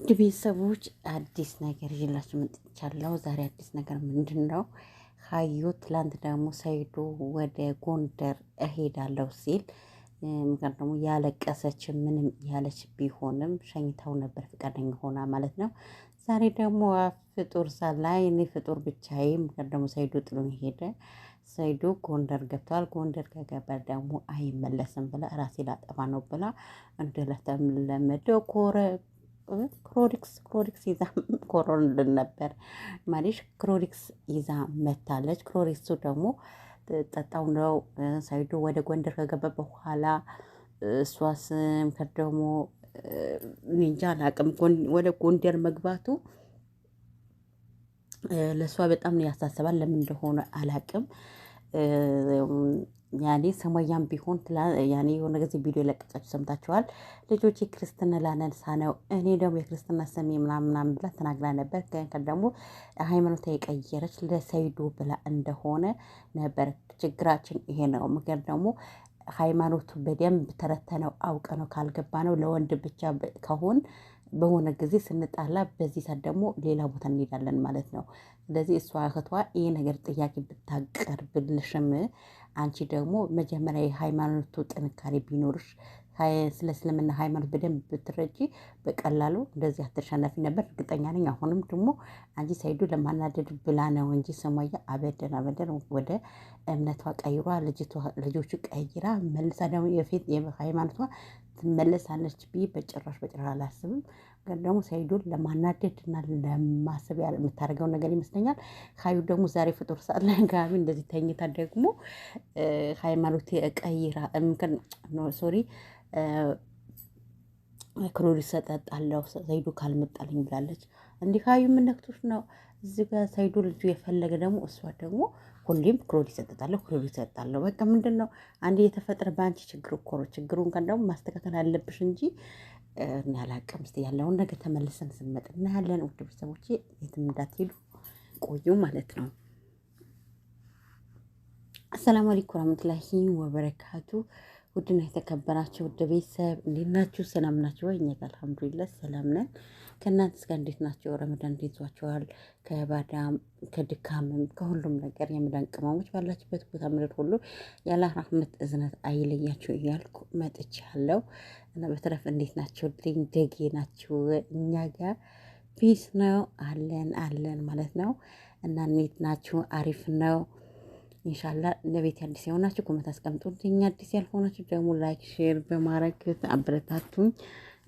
ውድ ቤተሰቦች አዲስ ነገር ይዤላችሁ መጥቻለሁ። ዛሬ አዲስ ነገር ምንድን ነው? ሀዩ ትላንት ደግሞ ሰይዶ ወደ ጎንደር እሄዳለሁ ሲል ምክንያቱም ደግሞ ያለቀሰች ምንም ያለች ቢሆንም ሸኝታው ነበር ፈቃደኛ ሆና ማለት ነው። ዛሬ ደግሞ ፍጡር ሳላይ እኔ ፍጡር ብቻዬ ምክንያቱም ደግሞ ሰይዶ ጥሎኝ ሄደ። ሰይዶ ጎንደር ገብተዋል። ጎንደር ከገባ ደግሞ አይመለስም ብላ ራሴ ላጠፋ ነው ብላ እንደለመደው ክሮሪክስ ይዛ ኮሮንልን ነበር ማለሽ ክሮሪክስ ይዛ መታለች። ክሮሪክሱ ደግሞ ጠጣው ነው። ሳይዶ ወደ ጎንደር ከገባ በኋላ እሷስ ከደሞ ኒንጃ አላቅም ወደ ጎንደር መግባቱ ለእሷ በጣም ነው ያሳስባል። ለምን እንደሆነ አላቅም። ያኔ ሰማያም ቢሆን ያኔ የሆነ ጊዜ ቪዲዮ ለቀቃችሁ ሰምታችኋል። ልጆች የክርስትና ላነሳ ነው እኔ ደግሞ የክርስትና ስሜ ምናምን ብላ ተናግራ ነበር። ግን ደግሞ ሃይማኖት የቀየረች ለሰይዶ ብላ እንደሆነ ነበር። ችግራችን ይሄ ነው። ምክንያት ደግሞ ሃይማኖቱ በደንብ ተረተነው አውቀ ነው ካልገባ ነው ለወንድ ብቻ ከሆን በሆነ ጊዜ ስንጣላ በዚህ ሰዓት ደግሞ ሌላ ቦታ እንሄዳለን ማለት ነው። ስለዚህ እሷ እህቷ ይሄ ነገር ጥያቄ ብታቀርብልሽም አንቺ ደግሞ መጀመሪያ የሃይማኖቱ ጥንካሬ ቢኖርሽ ስለ እስልምና ሃይማኖት በደንብ ብትረጂ በቀላሉ እንደዚህ አትሸነፊ ነበር። እርግጠኛ ነኝ። አሁንም ደግሞ አንቺ ሰይዱ ለማናደድ ብላ ነው እንጂ ሰማያ አበደን ወደ እምነቷ ቀይሯ ልጆቹ ቀይራ መልሳ ደግሞ የፊት የሃይማኖቷ ትመለሳለች ብዬ በጭራሽ አላስብም። ግን ደግሞ ሰይዱን ለማናደድ እና ለማሰብ የምታደርገው ነገር ይመስለኛል። ሀዩ ደግሞ ዛሬ ፍጡር ሰዓት ላይ ጋቢ እንደዚህ ተኝታ ደግሞ ሃይማኖቴ ቀይራ ሶሪ ክሎሪስ እጠጣለሁ ሰይዱ ካልመጣልኝ ብላለች። እንዲህ ሀዩ ምን ነክቶሽ ነው? እዚህ ጋር ሰይዱ ልጁ የፈለገ ደግሞ እሷ ደግሞ ሁሌም ክሎሪስ እጠጣለሁ። በቃ ምንድን ነው አንዴ የተፈጠረ በአንቺ ችግር እኮ ነው። ችግሩን kan ደግሞ ማስተካከል አለብሽ እንጂ እኔ አላቅም። እስቲ ያለውን ነገር ተመልሰን ስንመጣ እናያለን። ውድ ቤተሰቦቼ የትም እንዳትሄዱ ቆዩ ማለት ነው። አሰላሙ አለይኩም ወራህመቱላሂ ወበረካቱ። ውድና የተከበራችሁ ውድ ቤተሰብ እንዴት ናችሁ? ሰላም ናችሁ ወይ? እኛ ጋር አልሐምዱሊላህ ሰላም ነን። ከእናንተስ ጋር እንዴት ናቸው? ረመዳን እንዴት ይዟችኋል? ከባዳም ከድካምም ከሁሉም ነገር የመዳን ቅመሞች ባላችሁበት ቦታ ምድር ሁሉ ያለ ረህመት እዝነት አይለያችሁ እያልኩ መጥቻለሁ እና በተረፈ እንዴት ናቸው? ደጌ ናችሁ? እኛ ጋር ፒስ ነው አለን ማለት ነው። እና እንዴት ናችሁ? አሪፍ ነው። ኢንሻአላህ ለቤት አዲስ የሆናችሁ ኮሜንት አስቀምጡልኝ። አዲስ ያልሆናችሁ ደግሞ ላይክ ሼር በማድረግ አበረታቱኝ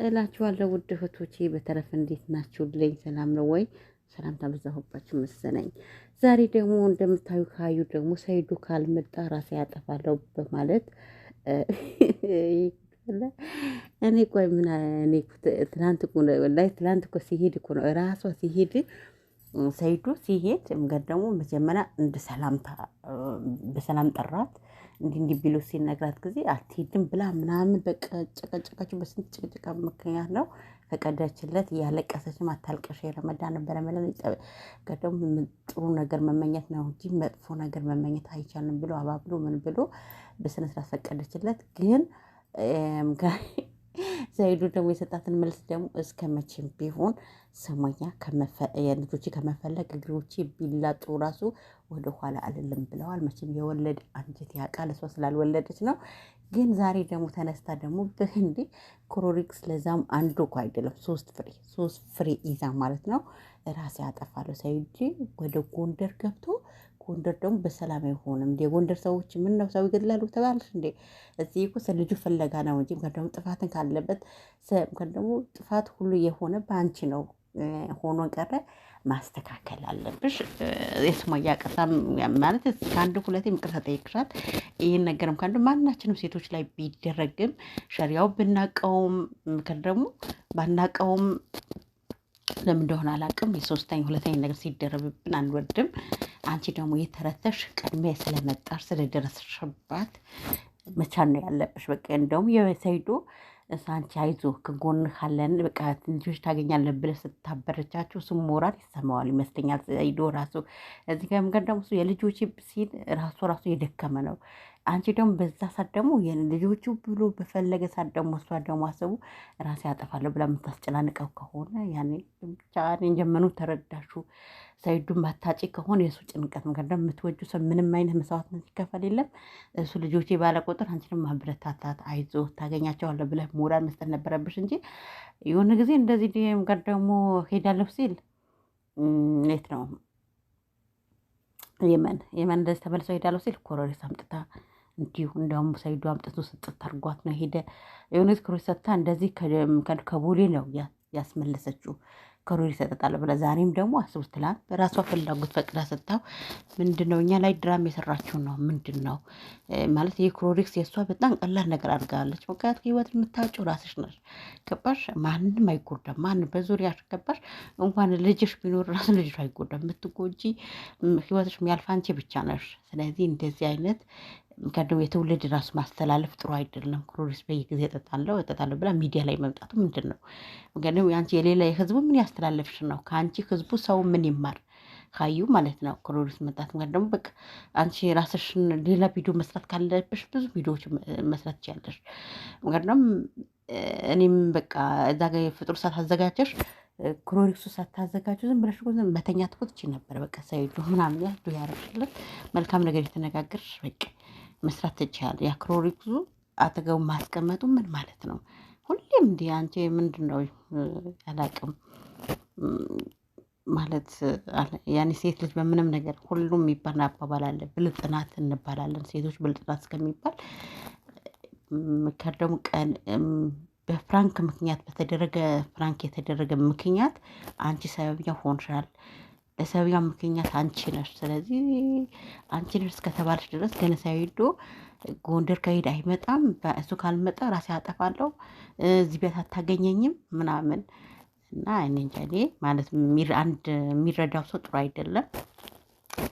እላችኋለሁ። ውድ እህቶቼ በተረፈ እንዴት ናችሁልኝ? ሰላም ነው ወይ? ሰላም ታበዛሁባችሁ መሰለኝ። ዛሬ ደግሞ እንደምታዩ ካዩ ደግሞ ሰይዱ ካልመጣ ራሴ ያጠፋለሁ በማለት እኔ ቆይ ምን እኔ ትናንት እኮ ሲሄድ እኮ ነው ራሷ ሲሄድ ሰይዱ ሲሄድ መንገድ ደግሞ መጀመሪያ እንደ ሰላምታ በሰላም ጠራት። እንዲህ ቢሉ ሲነግራት ጊዜ አትሄድም ብላ ምናምን በቃ ጨቀጨቃችሁ። በስንት ጭቅጭቃ ምክንያት ነው ፈቀደችለት። ያለቀሰችም አታልቅሽ የረመዳን ነበር ማለት ደግሞ ጥሩ ነገር መመኘት ነው እንጂ መጥፎ ነገር መመኘት አይቻልም ብሎ አባብሎ ምን ብሎ በስነ ስርዓት ፈቀደችለት። ግን ዘይዱ ደግሞ የሰጣትን መልስ ደግሞ እስከ መቼም ቢሆን ሰማኛ የልጆቼ ከመፈለግ እግሮቼ ቢላጡ ራሱ ወደ ኋላ አልልም ብለዋል። መቼም የወለድ አንጀት ያውቃል። እሷ ስላልወለደች ነው። ግን ዛሬ ደግሞ ተነስታ ደግሞ በህንዴ ክሮሪክስ ለዛም አንዱ እኮ አይደለም ሶስት ፍሬ ይዛ ማለት ነው ራሴ ያጠፋለሁ ሳይጂ ወደ ጎንደር ገብቶ ጎንደር ደግሞ በሰላም አይሆንም። የጎንደር ሰዎች ምን ነው ሰው ይገድላሉ ተባልሽ እንዴ? እዚህ እኮ ልጁ ፍለጋ ነው እንጂ ደግሞ ጥፋትን ካለበት ደግሞ ጥፋት ሁሉ የሆነ በአንቺ ነው ሆኖ ቀረ ማስተካከል አለብሽ። የሱማያ ቅርታም ማለት ከአንድ ሁለቴ ይቅርታ ጠይቅሻት። ይሄን ነገርም ካንዱ ማናችንም ሴቶች ላይ ቢደረግም ሸሪያው ብናቀውም ምክር ደግሞ ባናቀውም ለምን እንደሆነ አላውቅም። ሁለተኛ ነገር ሲደረብብን አንወድም። አንቺ ደግሞ የተረተሽ ቀድሜ ስለመጣሽ ስለደረስሽባት መቻል ነው ያለብሽ። በቃ እንደውም የሰይዶ አንቺ አይዞህ ከጎንህ አለን በቃ ልጆች ታገኛለህ ብለህ ስታበረቻቸው እሱ ሞራል ይሰማዋል ይመስለኛል። ሰይዶ ራሱ እዚህ ጋር ደግሞ የልጆች ሲል ራሱ የደከመ ነው። አንቺ ደግሞ በዛ ሰዓት ደግሞ ልጆቹ ብሎ በፈለገ ሰዓት ደግሞ እሷ ደግሞ አስቡ ራሴ ያጠፋለሁ ብላ የምታስጨናንቀው ከሆነ ያኔ ብቻ ጀመኑ ተረዳሹ። ሰይዱን ባታጪ ከሆነ የእሱ ጭንቀት ምክንያት ደግሞ የምትወጁ ሰው ምንም አይነት መስዋዕትነት ይከፈል የለም። እሱ ልጆቼ ባለ ቁጥር አንቺንም ማበረታታት አይዞ ታገኛቸዋለህ ብለህ ሞራል መስጠት ነበረብሽ እንጂ የሆነ ጊዜ እንደዚህ ጋር ደግሞ ሄዳለሁ ሲል እንዴት ነው የመን እንደዚህ ተመልሰው ሄዳለሁ ሲል ኮረሪስ አምጥታ እንዲሁ እንደውም ሰይዱ አምጥቶ ስጥት አድርጓት ነው ሄደ። የሆነ ኮረሪስ ሰጥታ እንደዚህ ከቦሌ ነው ያስመለሰችው። ኮረሪስ ሰጥታለሁ ብላ ዛሬም ደግሞ አስቡት ትላንት በራሷ ፍላጎት ፈቅዳ ሰጥታው ምንድን ነው እኛ ላይ ድራማ የሰራችው ነው ምንድን ነው ማለት የኮረሪስ የእሷ በጣም ቀላል ነገር አድርጋለች። ምክንያቱም ህይወት የምታውቂው ራስሽ ነሽ። ገባሽ? ማንም አይጎዳም። ማንም በዙሪያሽ ገባሽ? እንኳን ልጅሽ ቢኖር ራስ ልጅሽ አይጎዳም። የምትጎጂ ህይወትሽ የሚያልፍ አንቺ ብቻ ነሽ። ስለዚህ እንደዚህ አይነት ምክንያቱም የትውልድ ራሱ ማስተላለፍ ጥሩ አይደለም። ክሎሪስ በየጊዜ እጠጣለሁ ብላ ሚዲያ ላይ መምጣቱ ምንድን ነው? ምክንያቱም አንቺ የሌላ የህዝቡ ምን ያስተላለፍሽ ነው? ከአንቺ ህዝቡ ሰው ምን ይማር ካዩ ማለት ነው። ክሎሪስ መጣት ምክንያት ደግሞ በቃ አንቺ ራስሽን ሌላ ቪዲዮ መስራት ካለብሽ ብዙ ቪዲዮዎች መስራት ትችያለሽ። ምክንያቱም እኔም በቃ እዛ ጋ የፍጡር ሰዓት አዘጋጀሽ ክሎሪክሱ ሳታዘጋጁ ዝም ብለሽ መተኛት እኮ ትችይ ነበር። በቃ ሰይዱ ምናምን ያዱ ያረግሽለት መልካም ነገር የተነጋገርሽ በቃ መስራት ትችያለሽ። ያ ክሎሪክሱ አጠገቡ ማስቀመጡ ምን ማለት ነው? ሁሌም እንዲህ አንቺ ምንድን ነው አላቅም ማለት ያኔ ሴት ልጅ በምንም ነገር ሁሉም የሚባል አባባል አለ። ብልጥ ናት እንባላለን ሴቶች ብልጥ ናት እስከሚባል ደግሞ ቀን በፍራንክ ምክንያት በተደረገ ፍራንክ የተደረገ ምክንያት አንቺ ሰበብኛ ሆንሻል። ለሰበብኛ ምክንያት አንቺ ነሽ። ስለዚህ አንቺ ነሽ እስከተባለሽ ድረስ ገና ሳይሄዱ ጎንደር ከሄድ አይመጣም። በእሱ ካልመጣ ራሴ አጠፋለሁ እዚህ ቤት አታገኘኝም ምናምን እና እኔ እንጃ እኔ ማለት አንድ የሚረዳው ሰው ጥሩ አይደለም።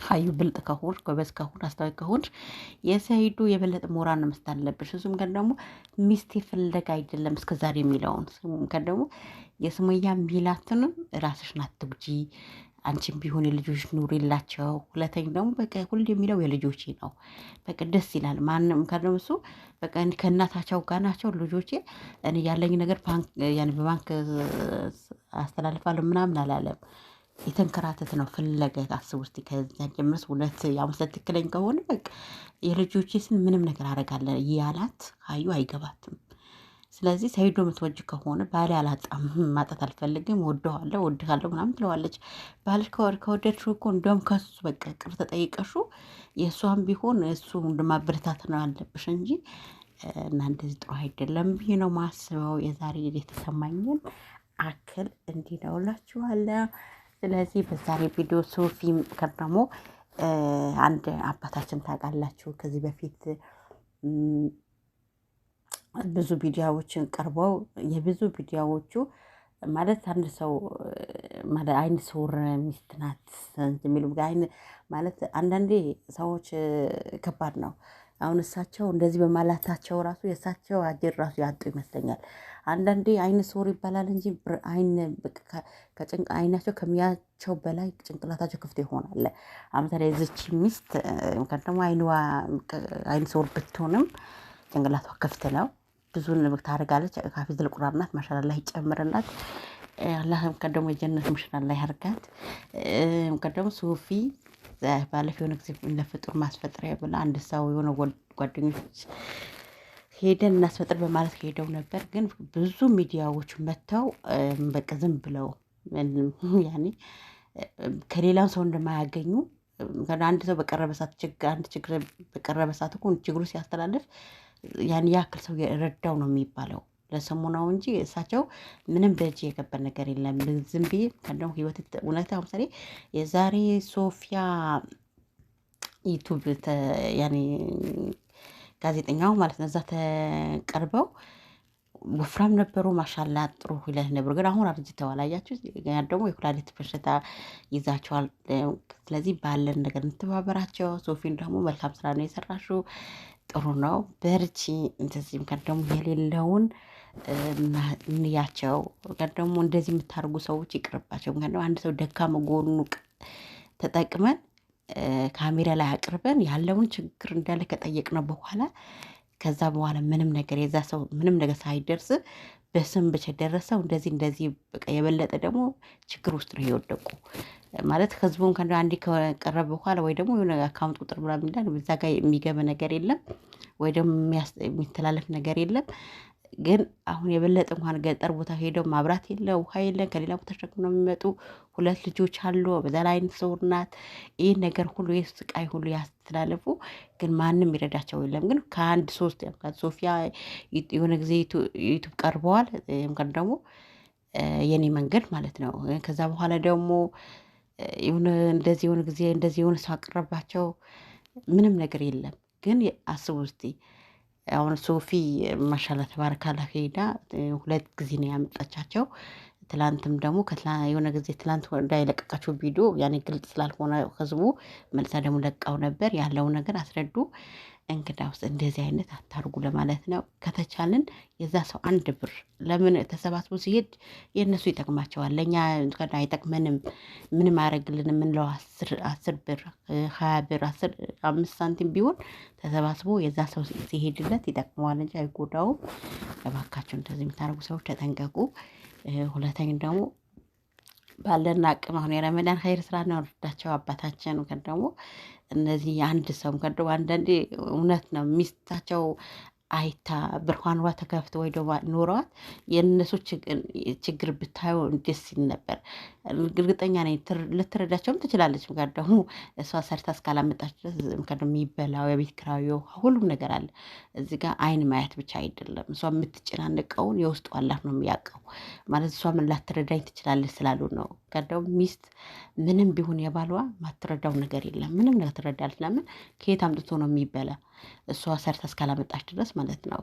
ካዩ ብልጥ ከሆንሽ ጎበዝ ከሆንሽ አስተዋይ ከሆንሽ የሰይዱ የበለጠ ሞራል ነው መስጠት አለብሽ። እሱም ግን ደግሞ ሚስቴ ፍለጋ አይደለም እስከዛሬ የሚለውን ግን ደግሞ የሱመያ ሚላትንም ራስሽን አትጉጂ። አንቺም ቢሆን የልጆች ኑር የላቸው። ሁለተኛ ደግሞ በቃ ሁሌ የሚለው የልጆቼ ነው። በቃ ደስ ይላል። ማንም ከደም እሱ በቃ ከእናታቸው ጋር ናቸው ልጆቼ። እኔ ያለኝ ነገር በባንክ አስተላልፋለሁ ምናምን አላለም። የተንከራተት ነው ፍለጋ አስብ ውስጥ ከዛ ጀምረስ እውነት ያመስለት ትክክለኛ ከሆነ በቃ የልጆቼ ስን ምንም ነገር አደርጋለሁ እያላት ካዩ አይገባትም። ስለዚህ ሰይዶ የምትወጅ ከሆነ ባሌ አላጣም ማጣት አልፈልግም ወድሃለሁ ምናምን ትለዋለች። ባልሽ ከወደድሽው እኮ እንደውም ከሱ በቃ ቅር ተጠይቀሹ የእሷም ቢሆን እሱ እንደማበረታት ነው ያለብሽ እንጂ እና እንደዚህ ጥሩ አይደለም ብዬ ነው ማስበው። የዛሬ የተሰማኝን አክል እንዲህ ነው እላችኋለሁ። ስለዚህ በዛሬ ቪዲዮ ሶፊም ከርሞ አንድ አባታችን ታውቃላችሁ ከዚህ በፊት ብዙ ቪዲዮዎችን ቀርበው የብዙ ቪዲዮዎቹ ማለት አንድ ሰው ማለት አይን ስውር ሚስት ናት የሚሉ አይን ማለት አንዳንዴ ሰዎች ከባድ ነው። አሁን እሳቸው እንደዚህ በማላታቸው ራሱ የእሳቸው አጀር ራሱ ያጡ ይመስለኛል። አንዳንዴ አይን ስውር ይባላል እንጂ አይን ከጭንቅ አይናቸው ከሚያቸው በላይ ጭንቅላታቸው ክፍት ይሆናል። አመታለ የዚች ሚስት ምክንያቱም ደግሞ አይን ስውር ብትሆንም ጭንቅላቷ ክፍት ነው። ብዙን ታደርጋለች። ካፊዝ ለቁርአን ናት ማሻአላህ ይጨምርላት። አላህ ከደሞ የጀነት ሙሽራ ላይ ያርጋት። ከደሞ ሶፊ ባለፈው የሆነ ጊዜ ለፍጡር ማስፈጠሪያ ብላ አንድ ሰው የሆነ ጓደኞች ሄደን እናስፈጥር በማለት ሄደው ነበር። ግን ብዙ ሚዲያዎች መጥተው በቃ ዝም ብለው ያኔ ከሌላው ሰው እንደማያገኙ አንድ ሰው በቀረበ ሰዓት ችግር በቀረበ ሰዓት እኮ ችግሩ ሲያስተላልፍ ያን ያክል ሰው የረዳው ነው የሚባለው። ለስሙ ነው እንጂ እሳቸው ምንም በእጅ የገባ ነገር የለም። ዝም ብዬ ከደም ህይወት እውነታ ምሳሌ የዛሬ ሶፊያ ዩቲዩብ ያኔ ጋዜጠኛው ማለት ነው እዛ ተቀርበው ወፍራም ነበሩ። ማሻላ ጥሩ ይለህ ነበር። ግን አሁን አርጅተዋል። አያችሁ ደግሞ የኩላሊት በሽታ ይዛቸዋል። ስለዚህ ባለን ነገር እንተባበራቸው። ሶፊን ደግሞ መልካም ስራ ነው የሰራሽው። ጥሩ ነው በርቺ። እንደዚህም ደግሞ የሌለውን እንያቸው። ደግሞ እንደዚህ የምታርጉ ሰዎች ይቅርባቸው። አንድ ሰው ደካማ ጎኑ ተጠቅመን ካሜራ ላይ አቅርበን ያለውን ችግር እንዳለ ከጠየቅነው በኋላ ከዛ በኋላ ምንም ነገር የዛ ሰው ምንም ነገር ሳይደርስ በስም ብቻ ደረሰው እንደዚህ በቃ የበለጠ ደግሞ ችግር ውስጥ ነው የወደቁ ማለት ህዝቡን ከአንድ አንዴ ከቀረበ በኋላ ወይ ደግሞ የሆነ አካውንት ቁጥር ምናምን እንዳል በዛ ጋር የሚገባ ነገር የለም ወይ ደግሞ የሚተላለፍ ነገር የለም። ግን አሁን የበለጠ እንኳን ገጠር ቦታ ሄደው ማብራት የለ ውሃ የለ ከሌላ ቦታ ተሸክመው ነው የሚመጡ 2 ልጆች አሉ በዛ ላይ አይነት ሰው ናት ይሄን ነገር ሁሉ የስቃይ ሁሉ ያስተላለፉ ግን ማንም ይረዳቸው የለም። ግን ከአንድ 3 ሶፊያ የሆነ ጊዜ ዩቲዩብ ቀርበዋል እንኳን ደግሞ የኔ መንገድ ማለት ነው። ከዛ በኋላ ደግሞ የሆነ እንደዚህ የሆነ ጊዜ እንደዚህ የሆነ ሰው አቀረባቸው ምንም ነገር የለም። ግን አስቡ እስቲ አሁን ሶፊ ማሻአላ ተባረካላ ሄዳ 2 ጊዜ ነው ያመጣቻቸው። ትላንትም ደግሞ የሆነ ጊዜ ትላንት እንዳይለቀቃቸው ቪዲዮ ያኔ ግልጽ ስላልሆነ ህዝቡ መልሳ ደግሞ ለቃው ነበር ያለውን ነገር አስረዱ። እንግዳውስ እንደዚህ አይነት አታርጉ ለማለት ነው። ከተቻልን የዛ ሰው 1 ብር ለምን ተሰባስቦ ሲሄድ የእነሱ ይጠቅማቸዋል ለኛ አይጠቅመንም። ምንም አያደርግልንም የምንለው 10 ብር 20 ብር 5 ሳንቲም ቢሆን ተሰባስቦ የዛ ሰው ሲሄድለት ይጠቅመዋል እንጂ አይጎዳውም። እባካችሁ እንደዚህ የምታደርጉ ሰዎች ተጠንቀቁ። ሁለተኛ ደግሞ ባለን አቅም አሁን የረመዳን ኸይር ስራ ነው እርዳቸው አባታችን ደግሞ እነዚህ አንድ ሰው ከደው አንዳንዴ እውነት ነው ሚስታቸው አይታ ብርሃኗ ተከፍቶ ወይ ደግሞ ኖሯት የነሱ ችግር ብታዩ ደስ ይል ነበር። እርግጠኛ ነኝ ልትረዳቸውም ትችላለች። ምክንያቱም ደግሞ እሷ ሰርታ እስካላመጣች ድረስ ምክንያቱም የሚበላው የቤት ኪራዩ ሁሉም ነገር አለ። እዚህ ጋር አይን ማየት ብቻ አይደለም እሷ የምትጨናነቀውን የውስጡ አላህ ነው የሚያውቀው። ማለት እሷ ምን ላትረዳኝ ትችላለች ስላሉ ነው። ከደው ሚስት ምንም ቢሆን የባሏ ማትረዳው ነገር የለም። ምንም ነገር ትረዳለች። ለምን ከየት አምጥቶ ነው የሚበላ እሷ ሰርታ እስካላመጣች ድረስ ማለት ነው።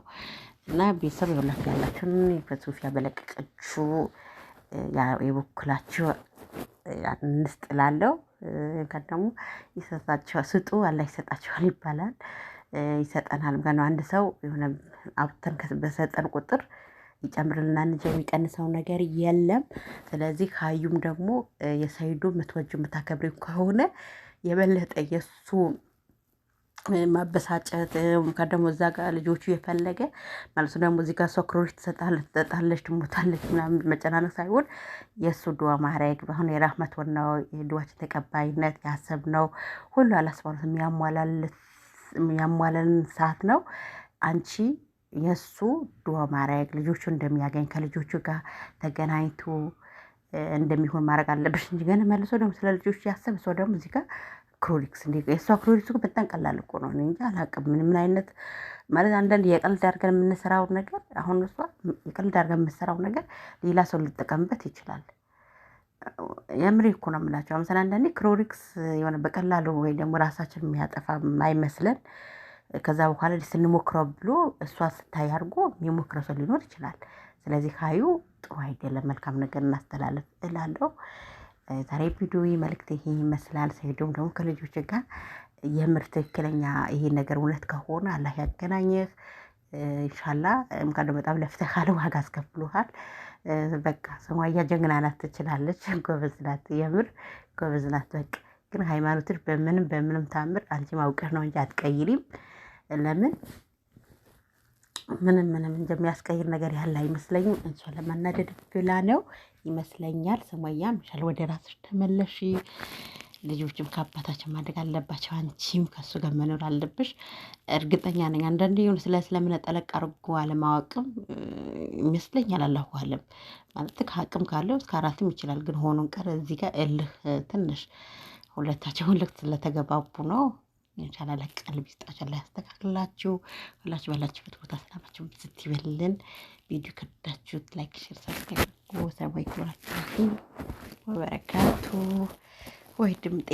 እና ቤተሰብ ያላችሁን በሶፊያ በለቀቀችው የበኩላችሁ እንስጥ እላለሁ። ደግሞ ይሰጣቸው ስጡ አላህ ይሰጣቸዋል ይባላል። ይሰጠናል ገና አንድ ሰው የሆነ አውጥተን በሰጠን ቁጥር ይጨምርልናል እንጂ የሚቀንሰው ነገር የለም። ስለዚህ ሀዩም ደግሞ የሰይዱ የምትወጂው የምታከብሪው ከሆነ የበለጠ የሱ ማበሳጨት ደግሞ እዛ ጋር ልጆቹ የፈለገ ማለት ነው። ደግሞ እዚህ ጋር ሶክሮች ትሰጣለች ትሞታለች ምናምን መጨናነቅ ሳይሆን የእሱ ዱዓ ማድረግ አሁን የራህመት ነው የዱዓችን ተቀባይነት ያሰብነው ሁሉ አላስባሉት የሚያሟላልን ሰዓት ነው። አንቺ የእሱ ዱዓ ማድረግ ልጆቹ እንደሚያገኝ ከልጆቹ ጋር ተገናኝቶ እንደሚሆን ማድረግ አለብሽ እንጂ ገና መልሶ ደግሞ ስለ ልጆቹ ያሰብ ሰው ደግሞ እዚህ ጋር ክሮሊክስ እንዴ የሷ ክሮሊክስ በጣም ቀላል እኮ ነው። እኔ እንጃ አላውቅም ምን አይነት ማለት አንዳንድ የቀልድ አድርገን የምንሰራው ነገር አሁን እሷ የቀልድ አድርገን የምንሰራው ነገር ሌላ ሰው ሊጠቀምበት ይችላል። የምሬ እኮ ነው የምላቸው። አሁን አንዳንዴ ክሮሊክስ የሆነ በቀላሉ ወይ ደግሞ ራሳችን የሚያጠፋ አይመስለን ከዛ በኋላ ስንሞክረው ብሎ እሷ ስታይ አድርጎ የሚሞክረው ሰው ሊኖር ይችላል። ስለዚህ ሀዩ ጥሩ አይደለም መልካም ነገር እናስተላልፍ እላለሁ። ዛሬ ቪዲዮ መልእክት ይሄ ይመስላል። ሰይዶም ደግሞ ከልጆች ጋር የምር ትክክለኛ ይሄ ነገር እውነት ከሆነ አላህ ያገናኝህ ኢንሻአላህ። ምካዶ በጣም ለፍተሃል ዋጋ አስከፍሎሃል። በቃ ሱማያ ጀግና ናት ትችላለች ጎበዝ ናት የምር ጎበዝ ናት። በቃ ግን ሃይማኖትሽ በምንም ታምር አንቺ ማውቀህ ነው እንጂ አትቀይሪም። ለምን ምንም እንደሚያስቀይር ነገር ያለ አይመስለኝም። እንሷን ለማናደድ ብላ ነው ይመስለኛል። ሱማያም ኢንሻአላህ ወደ ራስሽ ተመለሺ። ልጆችም ከአባታቸው ማደግ አለባቸው። አንቺም ከሱ ጋር መኖር አለብሽ። እርግጠኛ ነኝ አንዳንዴ የሆነ ስለምን ጠለቅ አድርጎ አለማወቅም ይመስለኛል። አላሁ አለም ማለት ከአቅም ካለው እስከ 4ም ይችላል። ግን ሆኖን ቀር እዚህ ጋር እልህ ትንሽ ሁለታቸውን ልክ ስለተገባቡ ነው። ኢንሻአላህ ቀልብ ይስጣችሁ አላህ ያስተካክላችሁ። ሁላችሁ ባላችሁበት ቦታ ሰላማችሁ ስትይበልን ቪዲዮ ከወደዳችሁት ላይክ ሼር ሰብስክራይብ ሰባይ ወበረካቱ ወይ ድምጤ